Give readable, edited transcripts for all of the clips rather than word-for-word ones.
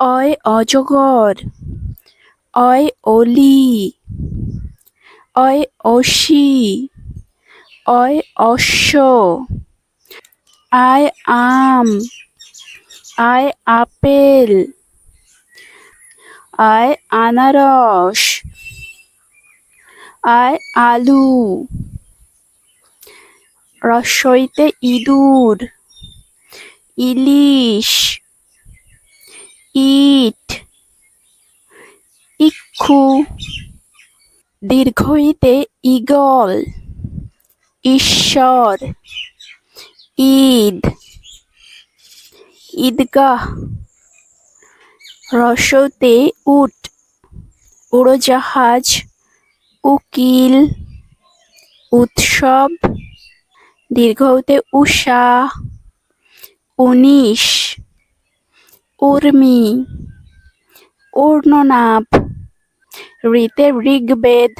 অয় অজগর, অয় অলি, অয় অসি, অয় অশ্ব, আয় আম, আয় আপেল, আয় আনারস, আয় আলু, রস্বইতে ইঁদুর, ইলিশ, ইট, ইক্ষু, দীর্ঘইতে ঈগল, ঈশ্বর, ঈদ, ঈদগাহ, হ্রস্বতে উট, উড়োজাহাজ, উকিল, উৎসব, দীর্ঘতে উষা, উনিশ, উর্মি, ঊর্ণনাভ, ঋতে ঋগ্বেদ,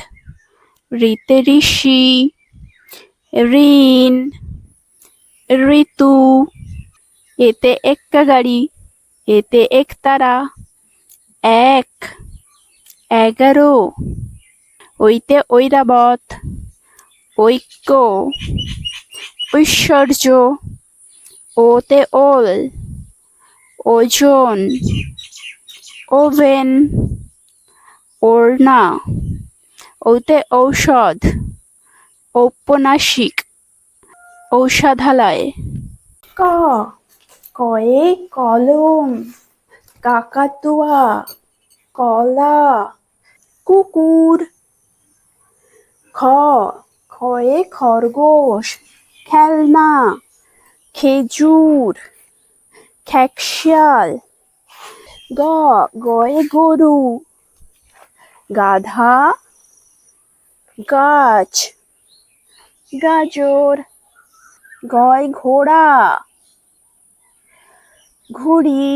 ঋতে ঋষি, ঋণ, ঋতু, এতে এক্কা গাড়ি, এতে একতারা, এক, 11, ঐতে ঐরাবত, ঐক্য, ঐশ্বর্য, ওতে ওল, ওজন, ওভেন, ওড়না, ওতে ঔষধ, ঔপন্যাসিক, ঔষধালয়। ক, কয়ে কলম, কাকাতুয়া, কলা, কুকুর। খ, খয়ে খরগোশ, খেলনা, খেজুর, খেকশিয়াল। গ, গয়ে গরু, গাধা, গাছ, গাজর। ঘয় ঘোড়া, ঘুড়ি,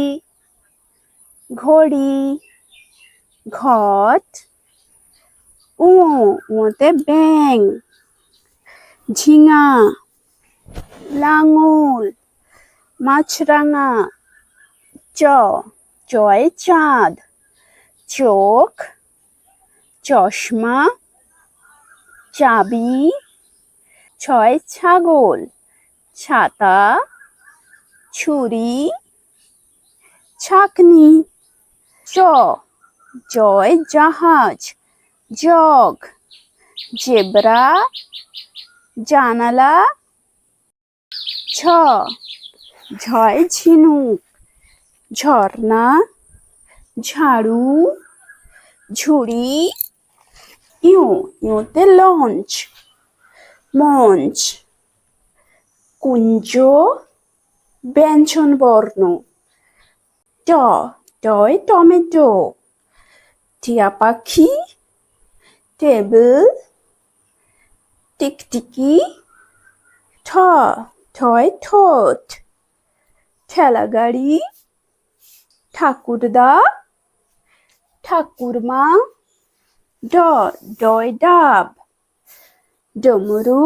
ঘড়ি, ঘট, ওতে ব্যাঙ, ঝিঙা, লাঙল, মাছরাঙা। চ, চয়ে চাঁদ, চোখ, চশমা, চাবি। ছয় ছাগল, ছাতা, ছুরি, ছাঁকনি। চ, জয় জাহাজ, জগ, জেব্রা, জানালা। ঝ, ঝয় ঝিনুক, ঝর্ণা, ঝাড়ু, ঝুড়ি। ইউতে লঞ্চ, মঞ্চ, কুঞ্জ, ব্যঞ্জনবর্ণ। ট, টয় টমেটো, টিয়া পাখি, টেবিল, টিকটিকি। ঠ, ঠয় ঠোঁট, ঠেলা গাড়ি, ঠাকুরদা, ঠাকুরমা। ড, ডয় ডাব, ডমরু,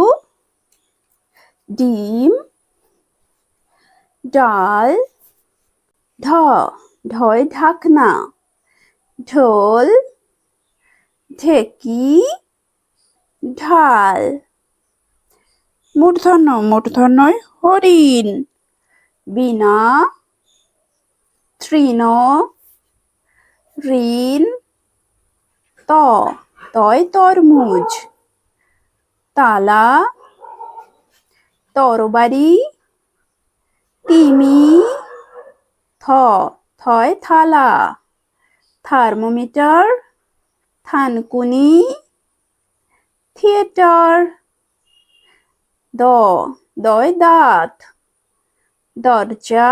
ডিম, ডাল। ঢ, ঢয় ঢাকনা, ঢোল, ঢেকি, ঢাল। মূর্ধন্য, মূর্ধন্যয় হরিণ, বীণা, তৃণ, ঋণ। ত, তয় তরমুজ, তালা, তরবারি, তিমি। থ, থয় থালা, থার্মোমিটার, থানকুনি, থিয়েটার। দ, দয় দাঁত, দরজা,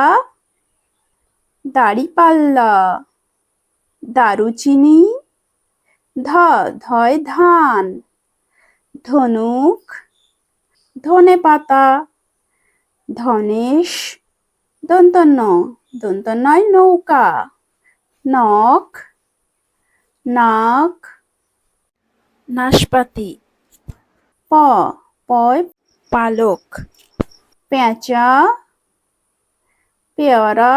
দাড়িপাল্লা, দারুচিনি। ধ, ধয় ধান, ধনুক, ধনেপাতা, ধনেশ। দন্তন্য, দন্তন্যয় নৌকা, নখ, নাক, নাশপাতি। প, পয় পালক, পেঁচা, পেয়ারা,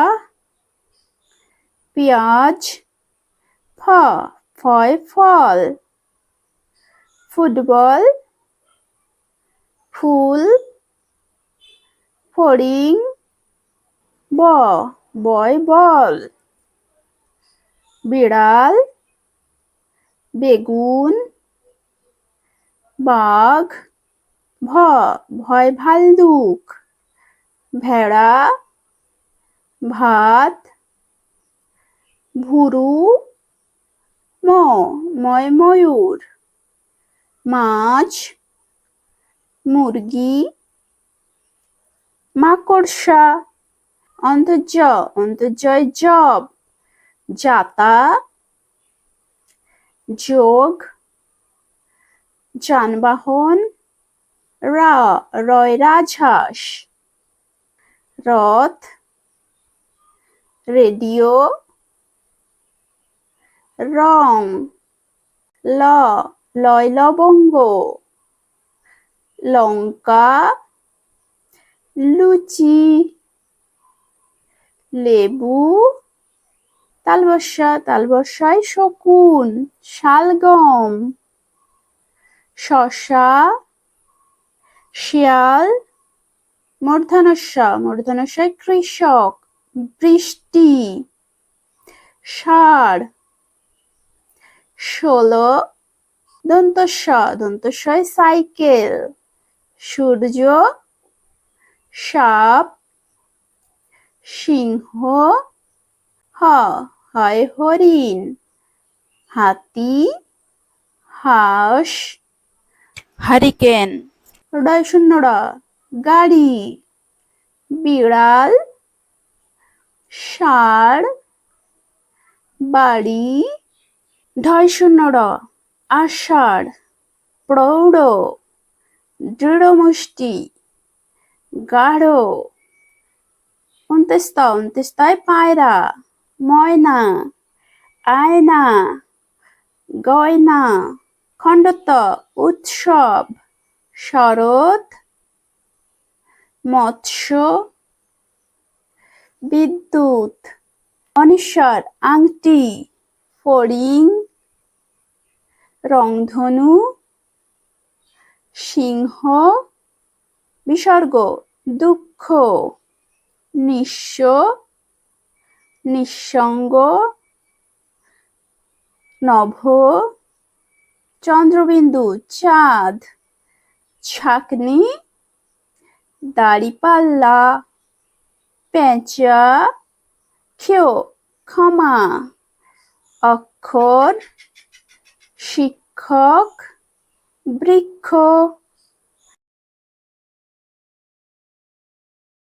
পেঁয়াজ ফয় ফল ফুটবল ফুল ফড়িং বয় বল বিড়াল বেগুন বাঘ ভয় ভাল্লুক ভেড়া ভাত ভুরু ময়ূর মাছ মুরগি মাকড়সা অন্তর্জয় জব জাতা যোগ যানবাহন রয় রাজহাঁস রথ রেডিও রং লয় লবঙ্গ লঙ্কা লুচি লেবু তালবস্যায় শকুন শালগম শসা শিয়াল মূর্ধন্যস্বয় কৃষক বৃষ্টি ষাঁড় ষোলো দন্তস্বয় সাইকেল সূর্য সাপ সিংহ হয় হরিণ হাতি হাঁস হারিকেন গাড়ি বিড়াল ষাঁড় বাড়ি আষাঢ় প্রৌঢ় দৃঢ়মুষ্টি গাঢ় অন্ত্যেষ্টায় পায়রা ময়না আয়না গয়না খণ্ডত্ব উৎসব শরৎ মৎস্য বিদ্যুৎ অনিশ্বর আংটি ফড়িং রংধনু সিংহ বিসর্গ দুঃখ নিঃস্ব নিঃসঙ্গ নভ চন্দ্রবিন্দু চাঁদ ছাঁকনি দাড়িপাল্লা পেঁচা ক্ষমা অক্ষর শিক্ষক বৃক্ষ